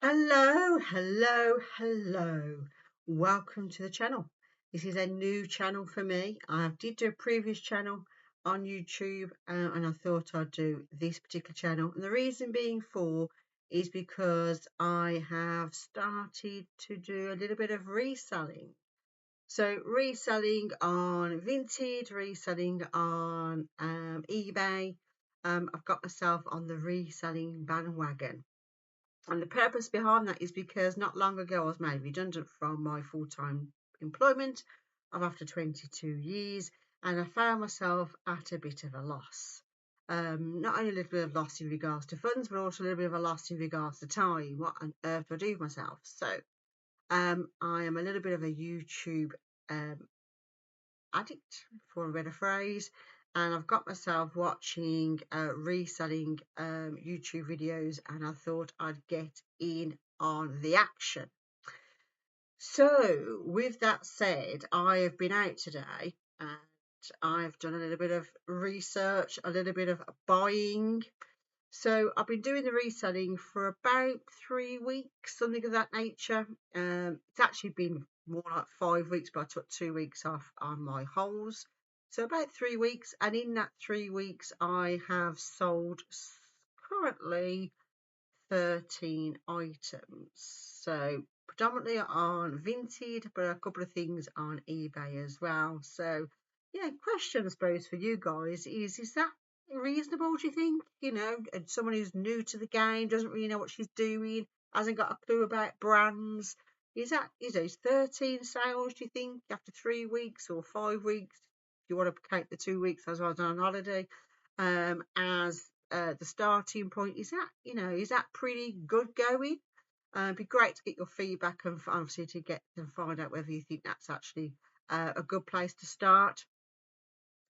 Hello, hello, hello. Welcome to the channel. This is a new channel for me. I did do a previous channel on YouTube and I thought I'd do this particular channel. And the reason being is because I have started to do a little bit of reselling. So reselling on Vinted, reselling on eBay. I've got myself on the reselling bandwagon. And the purpose behind that is because not long ago I was made redundant from my full-time employment of after 22 years, and I found myself at a bit of a loss. Not only a little bit of loss in regards to funds, but also a little bit of a loss in regards to time. What on earth do I do with myself? So I am a little bit of a YouTube addict, for a better phrase, and I've got myself watching reselling YouTube videos, and I thought I'd get in on the action. So with that said, I have been out today and I've done a little bit of research, a little bit of buying. So I've been doing the reselling for about 3 weeks, something of that nature. It's actually been more like 5 weeks, but I took 2 weeks off on my holes. So about 3 weeks, and in that 3 weeks, I have sold currently 13 items. So predominantly on Vinted, but a couple of things on eBay as well. So yeah, question I suppose for you guys is that reasonable, do you think? And someone who's new to the game, doesn't really know what she's doing, hasn't got a clue about brands. Is 13 sales, do you think, after 3 weeks or 5 weeks? If you want to count the 2 weeks as I was on holiday, as the starting point, is that pretty good going? It'd be great to get your feedback and obviously to get and find out whether you think that's actually a good place to start.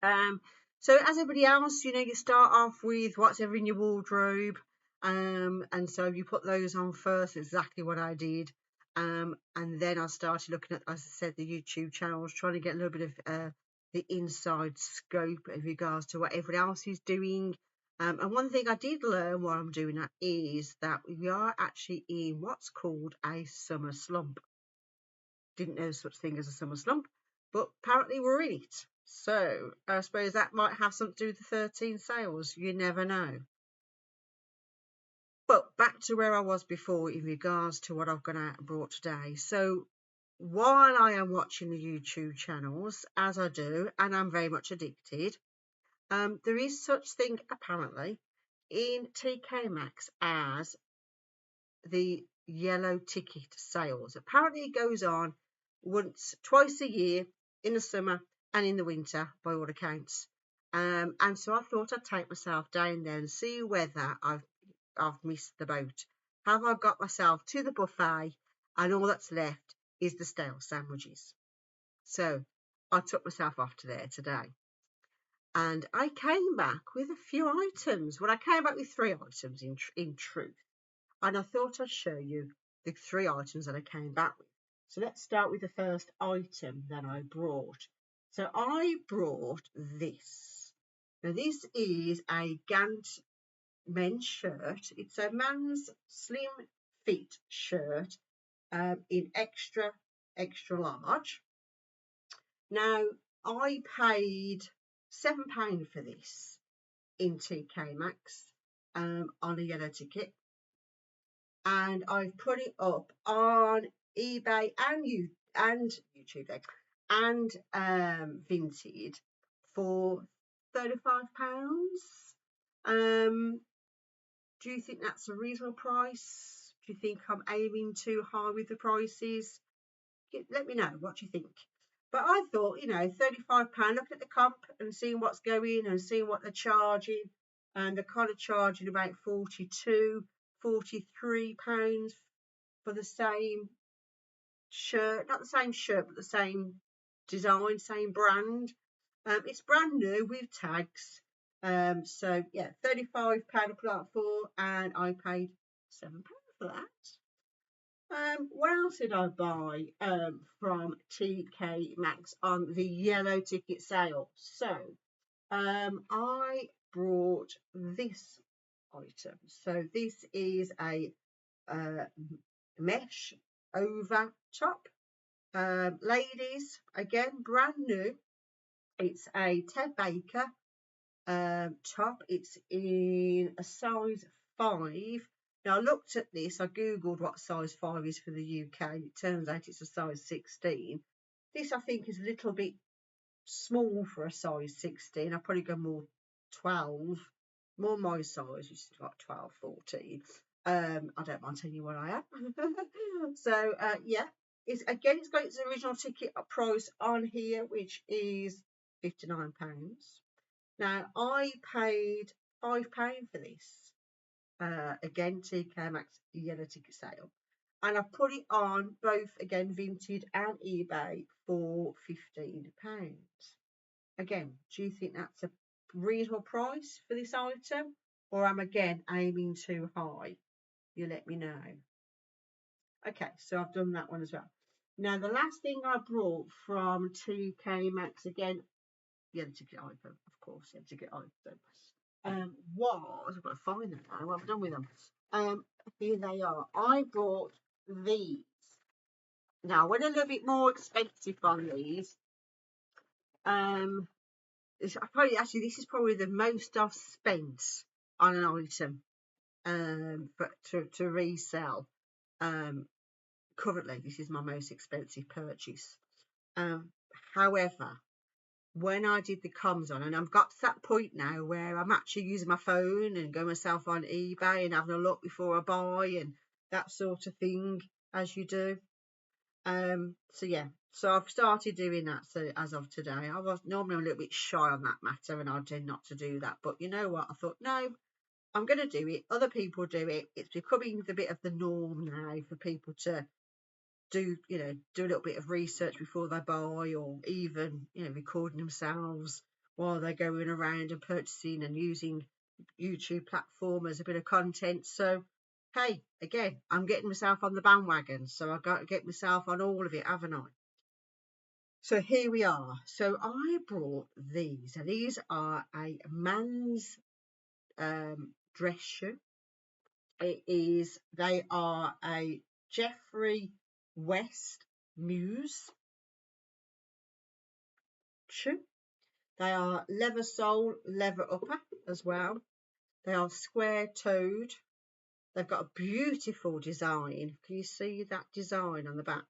So as everybody else, you start off with what's ever in your wardrobe, and so you put those on first. Exactly what I did, and then I started looking at, as I said, the YouTube channels, trying to get a little bit of the inside scope in regards to what everyone else is doing. And one thing I did learn while I'm doing that is that we are actually in what's called a summer slump. Didn't know such thing as a summer slump, but apparently we're in it. So I suppose that might have something to do with the 13 sales. You never know. But back to where I was before in regards to what I've gone out and brought today. So while I am watching the YouTube channels, as I do, and I'm very much addicted, there is such thing apparently in TK Maxx as the yellow ticket sales. Apparently it goes on twice a year in the summer and in the winter by all accounts. And so I thought I'd take myself down there and see whether I've missed the boat. Have I got myself to the buffet and all that's left is the stale sandwiches? So I took myself off to there today. And I came back with a few items. Well, I came back with 3 items in truth. And I thought I'd show you the 3 items that I came back with. So let's start with the first item that I brought. So I brought this. Now this is a Gant men's shirt. It's a man's slim fit shirt in extra large. Now I paid £7 for this in TK Maxx on a yellow ticket. And I've put it up on eBay and YouTube and Vinted for £35. Do you think that's a reasonable price? Do you think I'm aiming too high with the prices? Let me know what you think. But I thought, £35, looking at the comp and seeing what's going and seeing what they're charging, and they're kind of charging about £42, £43 for the same shirt, not the same shirt, but the same design, same brand. It's brand new with tags. So yeah, £35 I put out for, and I paid £7 for that. What else did I buy from TK Maxx on the yellow ticket sale? So I brought this item. So this is a mesh over top. Ladies, again, brand new. It's a Ted Baker top. It's in a size 5. Now, I looked at this, I googled what size 5 is for the UK, and it turns out it's a size 16. This, I think, is a little bit small for a size 16. I'll probably go more 12, more my size, which is like 12, 14. I don't mind telling you what I am. So, yeah, it's got its original ticket price on here, which is £59. Now, I paid £5 for this. Again, TK Maxx yellow ticket sale. And I put it on both, again, Vinted and eBay for £15. Again, do you think that's a reasonable price for this item? Or am I again aiming too high? You let me know. Okay, so I've done that one as well. Now, the last thing I brought from TK Maxx, again, yeah, the ticket item, of course, yeah, ticket item, was, I've got to find them now, what have I done with them? Here they are. I bought these. Now, I went a little bit more expensive on these. This is probably the most I've spent on an item to resell. Currently, this is my most expensive purchase. However, when I did the comms on, and I've got to that point now where I'm actually using my phone and going myself on eBay and having a look before I buy and that sort of thing, as you do. So yeah, so I've started doing that. So as of today, I was normally a little bit shy on that matter, and I tend not to do that. But you know what? I thought, no, I'm going to do it. Other people do it. It's becoming a bit of the norm now for people to do a little bit of research before they buy, or even recording themselves while they're going around and purchasing and using YouTube platform as a bit of content. So hey, again, I'm getting myself on the bandwagon, so I've got to get myself on all of it, haven't I? So here we are. So I brought these, and these are a man's dress shoe. They are a Jeffrey West Muse shoe. They are leather sole, leather upper as well. They are square toed. They've got a beautiful design. Can you see that design on the back?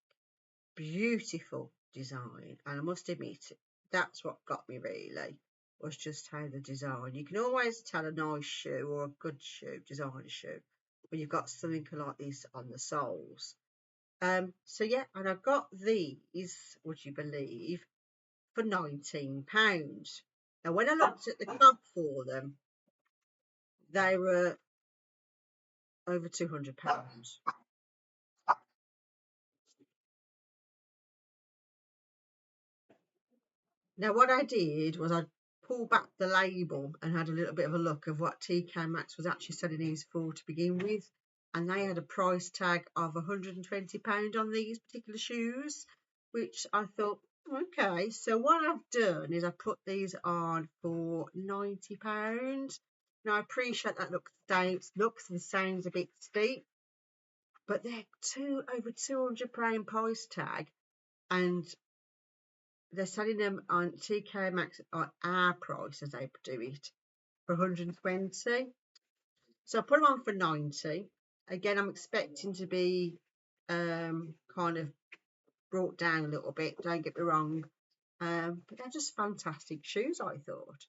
Beautiful design. And I must admit, that's what got me really, was just how the design. You can always tell a nice shoe or a good shoe, design shoe, when you've got something like this on the soles. So yeah, and I got these, would you believe, for £19. Now, when I looked at the club for them, they were over £200. Now, what I did was I pulled back the label and had a little bit of a look of what TK Maxx was actually selling these for to begin with. And they had a price tag of £120 on these particular shoes, which I thought, okay. So what I've done is I put these on for £90. Now, I appreciate that looks and sounds a bit steep, but they're over £200 price tag, and they're selling them on TK Maxx on our price, as they do it, for 120. So I put them on for 90. Again, I'm expecting to be kind of brought down a little bit, don't get me wrong. But they're just fantastic shoes, I thought.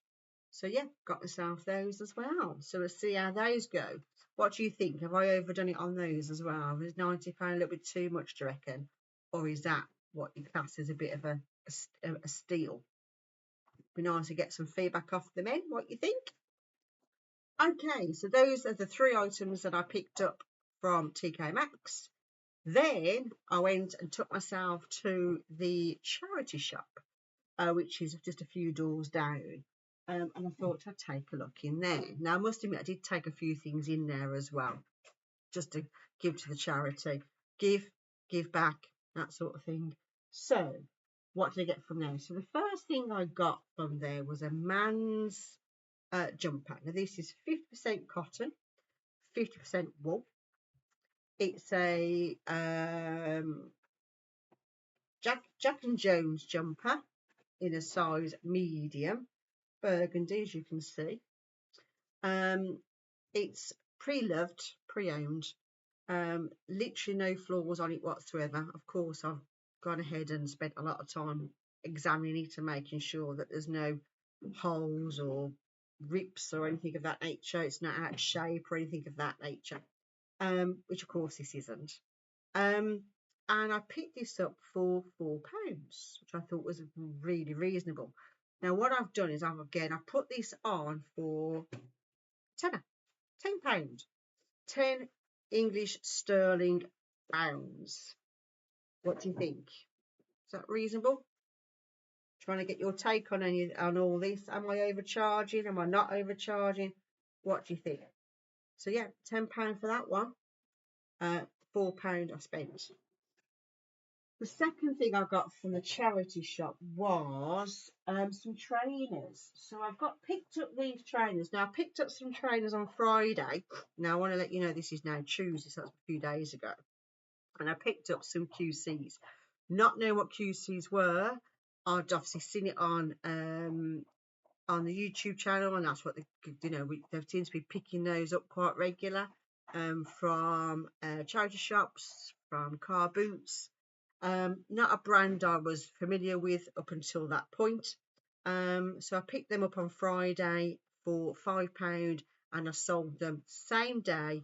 So yeah, got myself those as well. So we'll see how those go. What do you think? Have I overdone it on those as well? Is £90 a little bit too much, do you reckon? Or is that what you class as a bit of a steal? Be nice to get some feedback off the men. What you think? Okay, so those are the 3 items that I picked up from TK Maxx. Then I went and took myself to the charity shop, which is just a few doors down. And I thought I'd take a look in there. Now, I must admit, I did take a few things in there as well, just to give to the charity. Give back, that sort of thing. So, what did I get from there? So, the first thing I got from there was a man's jumper. Now, this is 50% cotton, 50% wool. It's a Jack and Jones jumper in a size medium, burgundy, as you can see. It's pre-loved, pre-owned. Literally no flaws on it whatsoever. Of course, I've gone ahead and spent a lot of time examining it and making sure that there's no holes or rips or anything of that nature. It's not out of shape or anything of that nature, which of course this isn't. And I picked this up for £4, which I thought was really reasonable. Now what I've done is I've put this on for £10, 10 English sterling pounds. What do you think? Is that reasonable? Trying to get your take on all this. Am I overcharging? Am I not overcharging? What do you think? So yeah, £10 for that one. £4 I spent. The second thing I got from the charity shop was some trainers. So I've picked up these trainers. Now I picked up some trainers on Friday. Now I want to let you know this is now Tuesday, so that's a few days ago. And I picked up some QCs. Not knowing what QCs were, I'd obviously seen it on the YouTube channel, and that's what they seem to be picking those up quite regular from charity shops, from car boots. Not a brand I was familiar with up until that point. So I picked them up on Friday for £5 and I sold them same day, a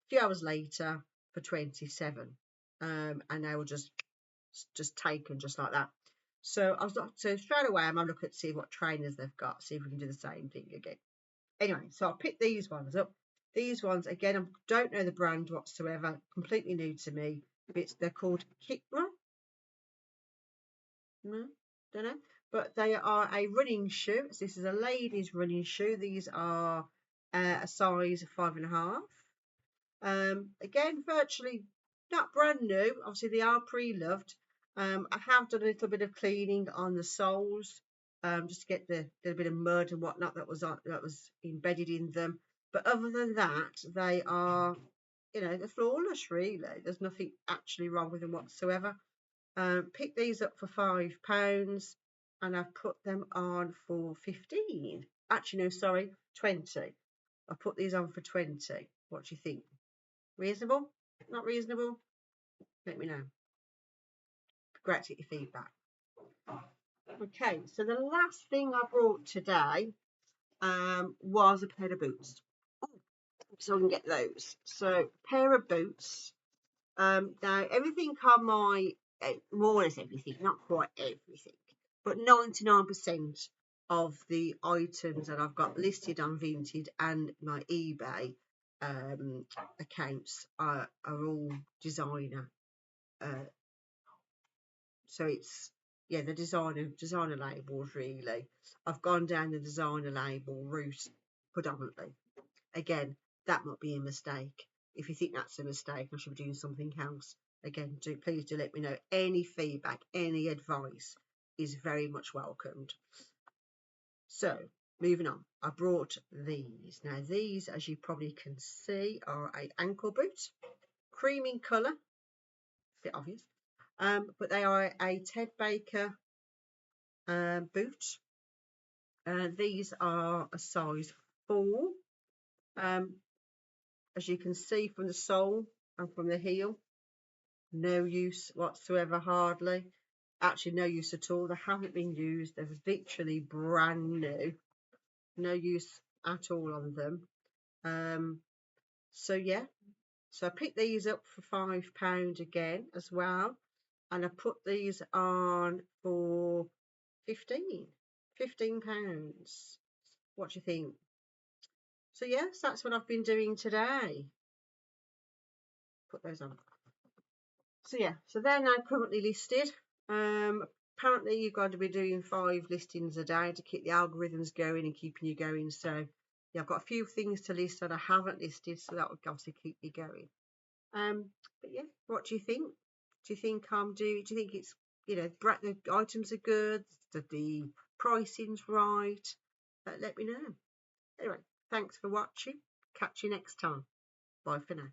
few hours later for 27. And they were just taken just like that. So straight away I'm gonna look at see what trainers they've got, see if we can do the same thing again. Anyway, so I picked these ones up. These ones again, I don't know the brand whatsoever, completely new to me. They're called Kipra. No, don't know. But they are a running shoe. So this is a ladies' running shoe. These are a size 5.5. Again, virtually not brand new. Obviously, they are pre-loved. I have done a little bit of cleaning on the soles, just to get the bit of mud and whatnot that was embedded in them. But other than that, they are, they're flawless. Really, there's nothing actually wrong with them whatsoever. Picked these up for £5 and I've put them on for 15. Actually, no, sorry, 20. I put these on for 20. What do you think? Reasonable? Not reasonable? Let me know. Great to get your feedback. Okay, so the last thing I brought today was a pair of boots. So I can get those. So pair of boots. Now everything on my, more or less everything, not quite everything, but 99% of the items that I've got listed on Vinted and my eBay accounts are all designer. So it's, yeah, the designer labels really. I've gone down the designer label route predominantly. Again, that might be a mistake. If you think that's a mistake, I should be doing something else. Again, please do let me know. Any feedback, any advice is very much welcomed. So, moving on. I brought these. Now, these, as you probably can see, are a ankle boot. Cream in colour. Bit obvious. But they are a Ted Baker boot. These are a size 4. As you can see from the sole and from the heel, no use whatsoever, hardly. Actually, no use at all. They haven't been used. They're literally brand new. No use at all on them. So yeah. So I picked these up for £5 again as well. And I put these on for 15. £15. What do you think? So yes, that's what I've been doing today. Put those on. So yeah, so they're now currently listed. Apparently you've got to be doing 5 listings a day to keep the algorithms going and keeping you going. So yeah, I've got a few things to list that I haven't listed, so that will obviously keep me going. But yeah, what do you think? Do you think do you think it's, the items are good, that the pricing's right? Let me know. Anyway, thanks for watching. Catch you next time. Bye for now.